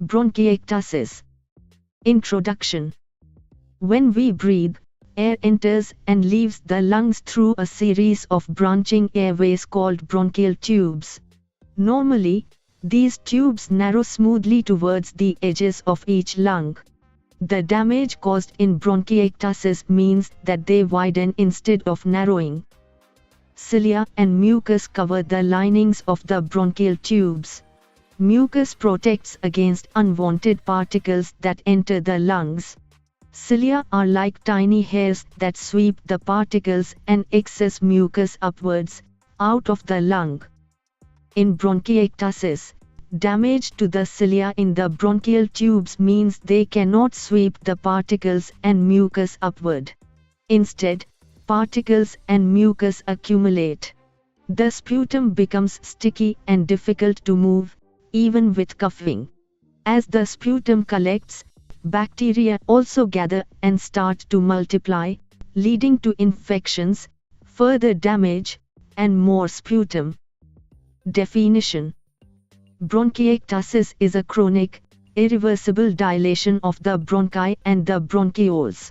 Bronchiectasis. Introduction. When we breathe, air enters and leaves the lungs through a series of branching airways called bronchial tubes. Normally, these tubes narrow smoothly towards the edges of each lung. The damage caused in bronchiectasis means that they widen instead of narrowing. Cilia and mucus cover the linings of the bronchial tubes. Mucus protects against unwanted particles that enter the lungs. Cilia are like tiny hairs that sweep the particles and excess mucus upwards, out of the lung. In bronchiectasis, damage to the cilia in the bronchial tubes means they cannot sweep the particles and mucus upward. Instead, particles and mucus accumulate. The sputum becomes sticky and difficult to move, even with coughing. As the sputum collects, bacteria also gather and start to multiply, leading to infections, further damage, and more sputum. Definition. Bronchiectasis is a chronic, irreversible dilation of the bronchi and the bronchioles.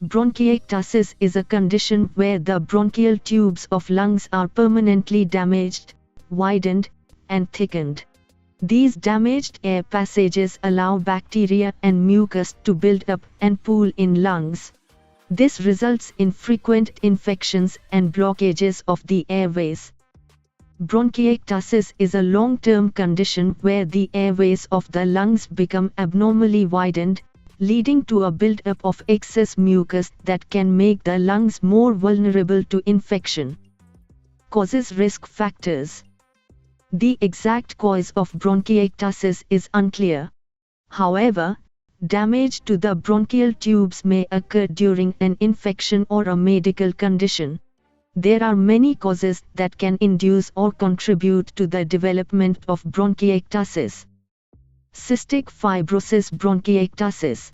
Bronchiectasis is a condition where the bronchial tubes of lungs are permanently damaged, widened, and thickened. These damaged air passages allow bacteria and mucus to build up and pool in lungs. This results in frequent infections and blockages of the airways. Bronchiectasis is a long-term condition where the airways of the lungs become abnormally widened, leading to a build-up of excess mucus that can make the lungs more vulnerable to infection. Causes. Risk factors. The exact cause of bronchiectasis is unclear. However, damage to the bronchial tubes may occur during an infection or a medical condition. There are many causes that can induce or contribute to the development of bronchiectasis. Cystic fibrosis. Bronchiectasis.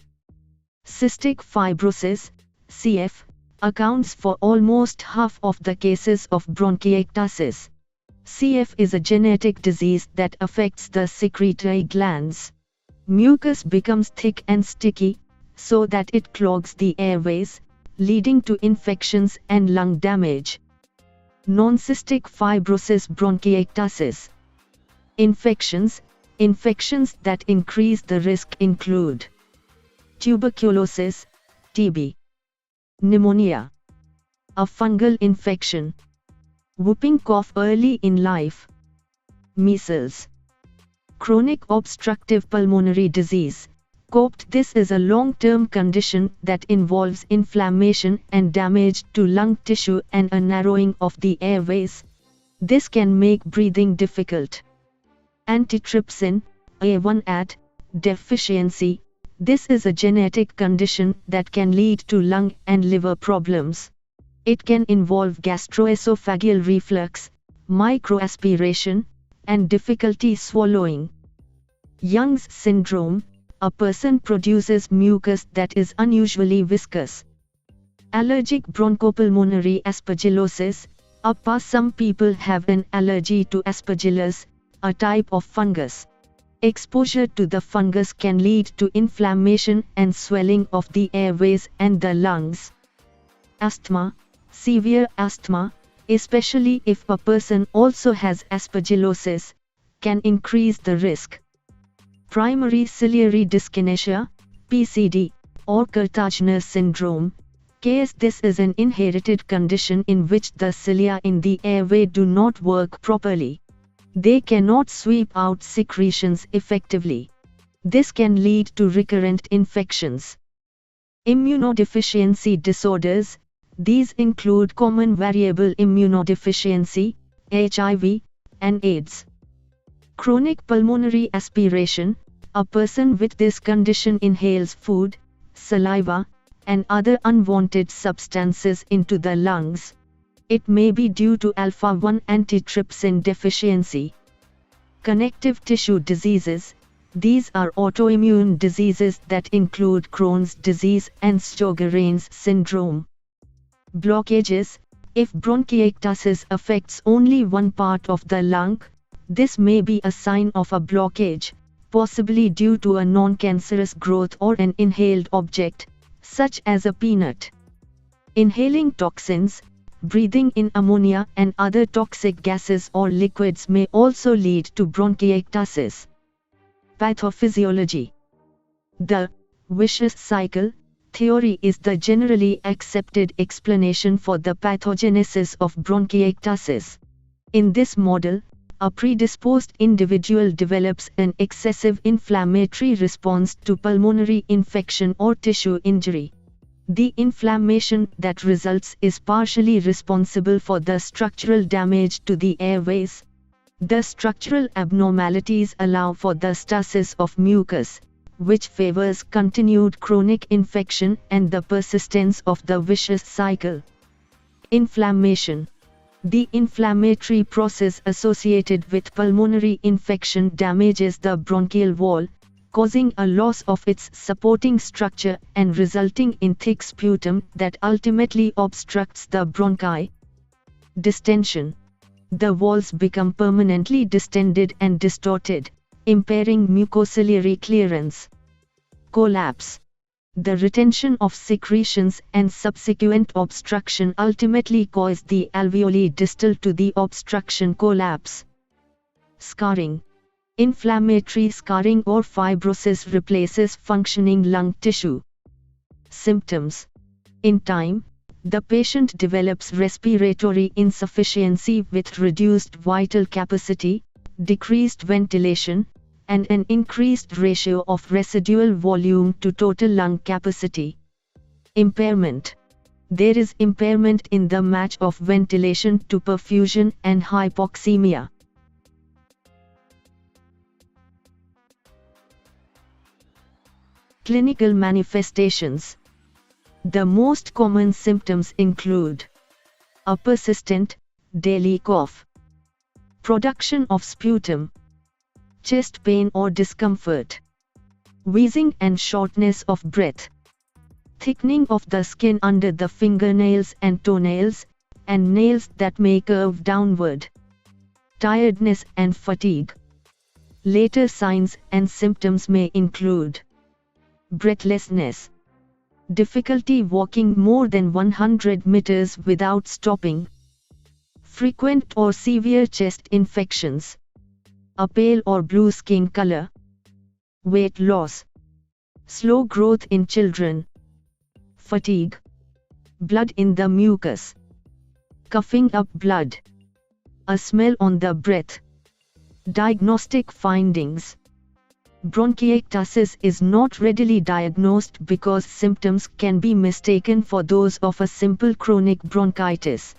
Cystic fibrosis, CF, accounts for almost half of the cases of bronchiectasis. CF is a genetic disease that affects the secretory glands. Mucus becomes thick and sticky, so that it clogs the airways, leading to infections and lung damage. Non-cystic fibrosis. Bronchiectasis. Infections. Infections that increase the risk include tuberculosis, TB, pneumonia, a fungal infection, whooping cough early in life, measles, chronic obstructive pulmonary disease, COPD. This is a long-term condition that involves inflammation and damage to lung tissue and a narrowing of the airways. This can make breathing difficult. Antitrypsin, A1AT, deficiency. This is a genetic condition that can lead to lung and liver problems. It can involve gastroesophageal reflux, microaspiration, and difficulty swallowing. Young's syndrome. A person produces mucus that is unusually viscous. Allergic bronchopulmonary aspergillosis. Some people have an allergy to aspergillus, a type of fungus. Exposure to the fungus can lead to inflammation and swelling of the airways and the lungs. Asthma. Severe asthma, especially if a person also has aspergillosis, can increase the risk. Primary ciliary dyskinesia, PCD, or Cartagena syndrome, KS. This is an inherited condition in which the cilia in the airway do not work properly. They cannot sweep out secretions effectively. This can lead to recurrent infections. Immunodeficiency disorders. These include common variable immunodeficiency, HIV, and AIDS. Chronic pulmonary aspiration. A person with this condition inhales food, saliva, and other unwanted substances into the lungs. It may be due to alpha-1 antitrypsin deficiency. Connective tissue diseases. These are autoimmune diseases that include Crohn's disease and Sjögren's syndrome. Blockages. If bronchiectasis affects only one part of the lung, this may be a sign of a blockage, possibly due to a non-cancerous growth or an inhaled object, such as a peanut. Inhaling toxins, breathing in ammonia and other toxic gases or liquids may also lead to bronchiectasis. Pathophysiology. The vicious cycle theory is the generally accepted explanation for the pathogenesis of bronchiectasis. In this model, a predisposed individual develops an excessive inflammatory response to pulmonary infection or tissue injury. The inflammation that results is partially responsible for the structural damage to the airways. The structural abnormalities allow for the stasis of mucus, which favors continued chronic infection and the persistence of the vicious cycle. Inflammation. The inflammatory process associated with pulmonary infection damages the bronchial wall, causing a loss of its supporting structure and resulting in thick sputum that ultimately obstructs the bronchi. Distension. The walls become permanently distended and distorted, impairing mucociliary clearance. Collapse. The retention of secretions and subsequent obstruction ultimately cause the alveoli distal to the obstruction collapse. Scarring. Inflammatory scarring or fibrosis replaces functioning lung tissue. Symptoms. In time, the patient develops respiratory insufficiency with reduced vital capacity, decreased ventilation, and an increased ratio of residual volume to total lung capacity. Impairment. There is impairment in the match of ventilation to perfusion and hypoxemia. Clinical manifestations. The most common symptoms include a persistent, daily cough, production of sputum, chest pain or discomfort, wheezing and shortness of breath, thickening of the skin under the fingernails and toenails, and nails that may curve downward, tiredness and fatigue. Later signs and symptoms may include breathlessness, difficulty walking more than 100 meters without stopping, frequent or severe chest infections, a pale or blue skin color, weight loss, slow growth in children, fatigue, blood in the mucus, coughing up blood, a smell on the breath. Diagnostic findings. Bronchiectasis is not readily diagnosed because symptoms can be mistaken for those of a simple chronic bronchitis.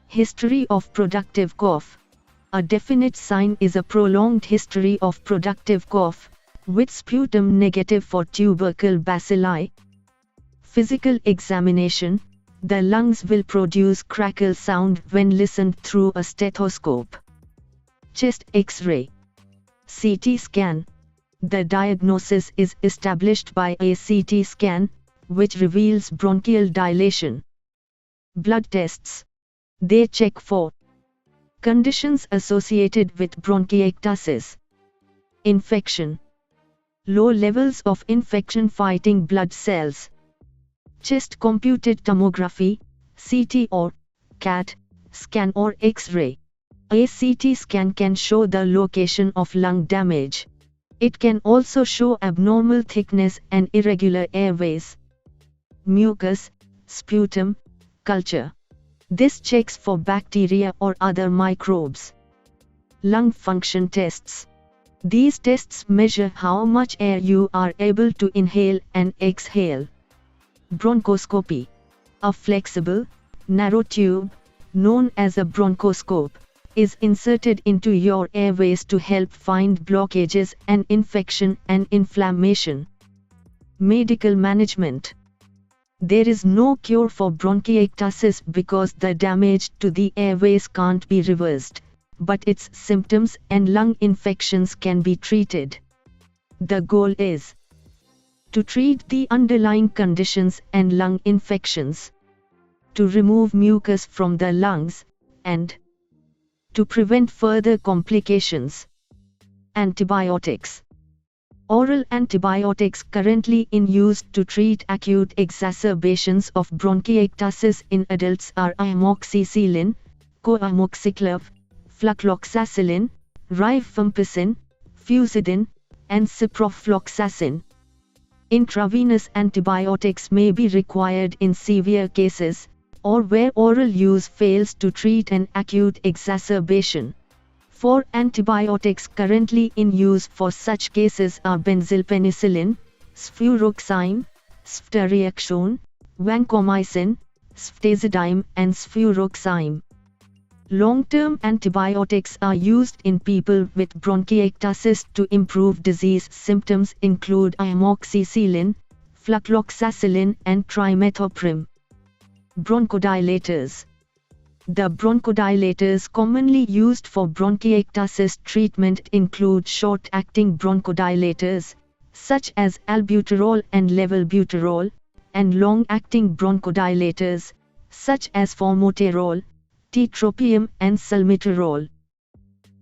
History of productive cough. A definite sign is a prolonged history of productive cough, with sputum negative for tubercle bacilli. Physical examination. The lungs will produce crackle sound when listened through a stethoscope. Chest X-ray. CT scan. The diagnosis is established by a CT scan, which reveals bronchial dilation. Blood tests. They check for conditions associated with bronchiectasis. Infection. Low levels of infection-fighting blood cells. Chest computed tomography, CT or CAT, scan or X-ray. A CT scan can show the location of lung damage. It can also show abnormal thickness and irregular airways. Mucus, sputum, culture. This checks for bacteria or other microbes. Lung function tests. These tests measure how much air you are able to inhale and exhale. Bronchoscopy. A flexible, narrow tube, known as a bronchoscope, is inserted into your airways to help find blockages and infection and inflammation. Medical management. There is no cure for bronchiectasis because the damage to the airways can't be reversed, but its symptoms and lung infections can be treated. The goal is to treat the underlying conditions and lung infections, to remove mucus from the lungs, and to prevent further complications. Antibiotics. Oral antibiotics currently in use to treat acute exacerbations of bronchiectasis in adults are amoxicillin, coamoxiclav, flucloxacillin, rifampicin, fusidin, and ciprofloxacin. Intravenous antibiotics may be required in severe cases, or where oral use fails to treat an acute exacerbation. 4 antibiotics currently in use for such cases are benzylpenicillin, sfuroxime, ceftriaxone, vancomycin, ceftazidime and sfuroxime. Long-term antibiotics are used in people with bronchiectasis to improve disease. Symptoms include amoxicillin, flucloxacillin and trimethoprim. Bronchodilators. The bronchodilators commonly used for bronchiectasis treatment include short-acting bronchodilators, such as albuterol and levolbuterol, and long-acting bronchodilators, such as formoterol, tiotropium and salmeterol.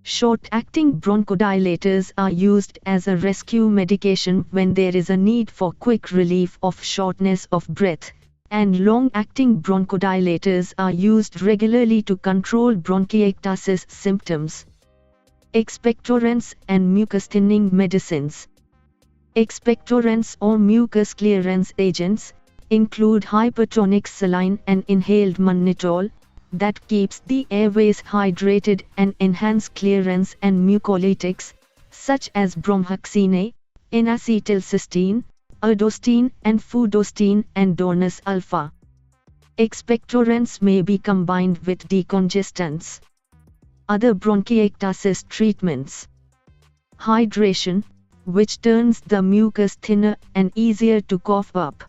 Short-acting bronchodilators are used as a rescue medication when there is a need for quick relief of shortness of breath, and long-acting bronchodilators are used regularly to control bronchiectasis symptoms. Expectorants and mucus-thinning medicines. Expectorants or mucus clearance agents include hypertonic saline and inhaled mannitol that keeps the airways hydrated and enhance clearance, and mucolytics such as bromoxine, N-acetylcysteine, erdosine and fudosine and Dornus alpha. Expectorants may be combined with decongestants. Other bronchiectasis treatments. Hydration, which turns the mucus thinner and easier to cough up.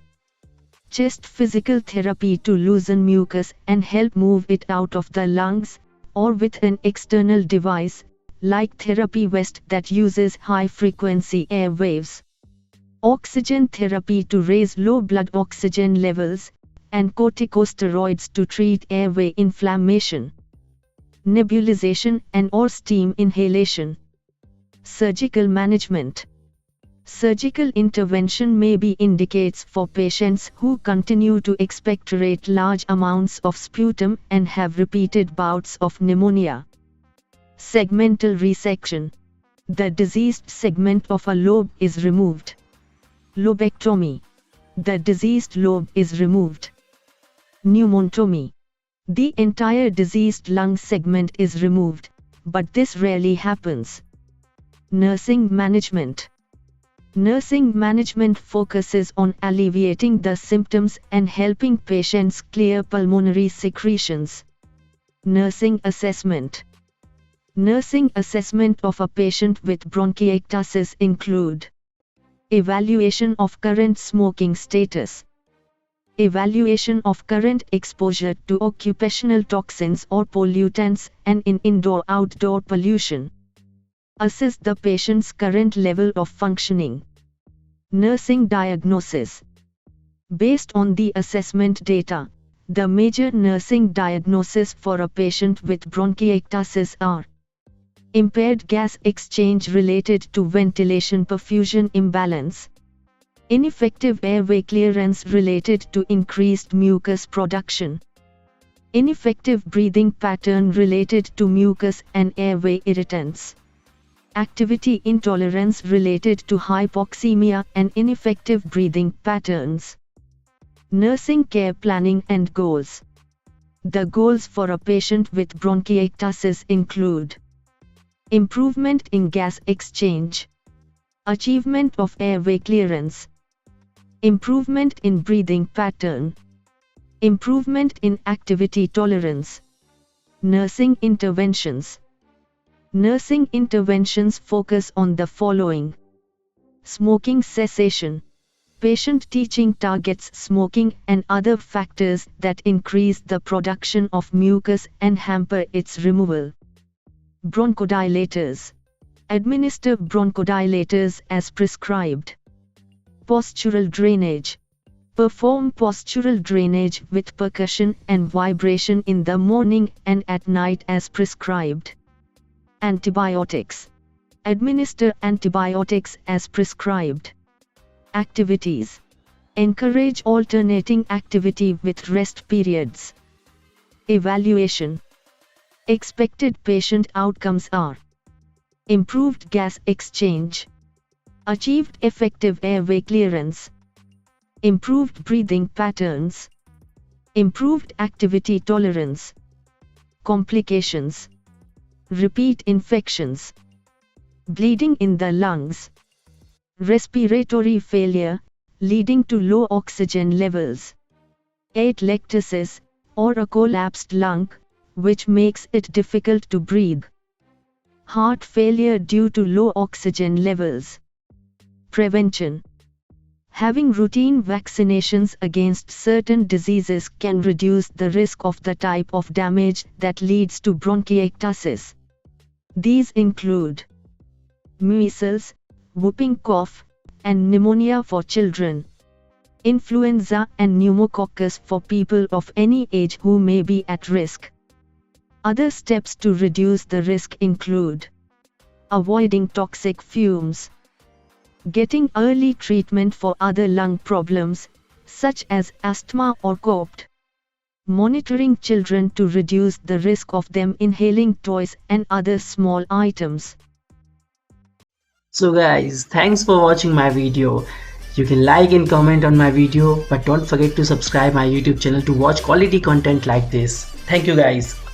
Chest physical therapy to loosen mucus and help move it out of the lungs, or with an external device, like therapy vest that uses high-frequency air waves. Oxygen therapy to raise low blood oxygen levels, and corticosteroids to treat airway inflammation. Nebulization and/or steam inhalation. Surgical management. Surgical intervention may be indicates for patients who continue to expectorate large amounts of sputum and have repeated bouts of pneumonia. Segmental resection. The diseased segment of a lobe is removed. Lobectomy. The diseased lobe is removed. Pneumontomy. The entire diseased lung segment is removed, but this rarely happens. Nursing management. Nursing management focuses on alleviating the symptoms and helping patients clear pulmonary secretions. Nursing assessment. Nursing assessment of a patient with bronchiectasis include evaluation of current smoking status, evaluation of current exposure to occupational toxins or pollutants and in indoor-outdoor pollution. Assess the patient's current level of functioning. Nursing diagnosis. Based on the assessment data, the major nursing diagnosis for a patient with bronchiectasis are impaired gas exchange related to ventilation perfusion imbalance, ineffective airway clearance related to increased mucus production, ineffective breathing pattern related to mucus and airway irritants, activity intolerance related to hypoxemia and ineffective breathing patterns. Nursing care planning and goals. The goals for a patient with bronchiectasis include improvement in gas exchange, achievement of airway clearance, improvement in breathing pattern, improvement in activity tolerance. Nursing interventions. Nursing interventions focus on the following: smoking cessation. Patient teaching targets smoking and other factors that increase the production of mucus and hamper its removal. Bronchodilators. Administer bronchodilators as prescribed. Postural drainage. Perform postural drainage with percussion and vibration in the morning and at night as prescribed. Antibiotics. Administer antibiotics as prescribed. Activities. Encourage alternating activity with rest periods. Evaluation. Expected patient outcomes are improved gas exchange, achieved effective airway clearance, improved breathing patterns, improved activity tolerance, complications, repeat infections, bleeding in the lungs, respiratory failure, leading to low oxygen levels, atelectasis, or a collapsed lung, which makes it difficult to breathe, heart failure due to low oxygen levels. Prevention. Having routine vaccinations against certain diseases can reduce the risk of the type of damage that leads to bronchiectasis. These include measles, whooping cough, and pneumonia for children, influenza and pneumococcus for people of any age who may be at risk. Other steps to reduce the risk include avoiding toxic fumes, getting early treatment for other lung problems, such as asthma or COPD, monitoring children to reduce the risk of them inhaling toys and other small items. So guys, thanks for watching my video. You can like and comment on my video, but don't forget to subscribe my YouTube channel to watch quality content like this. Thank you guys.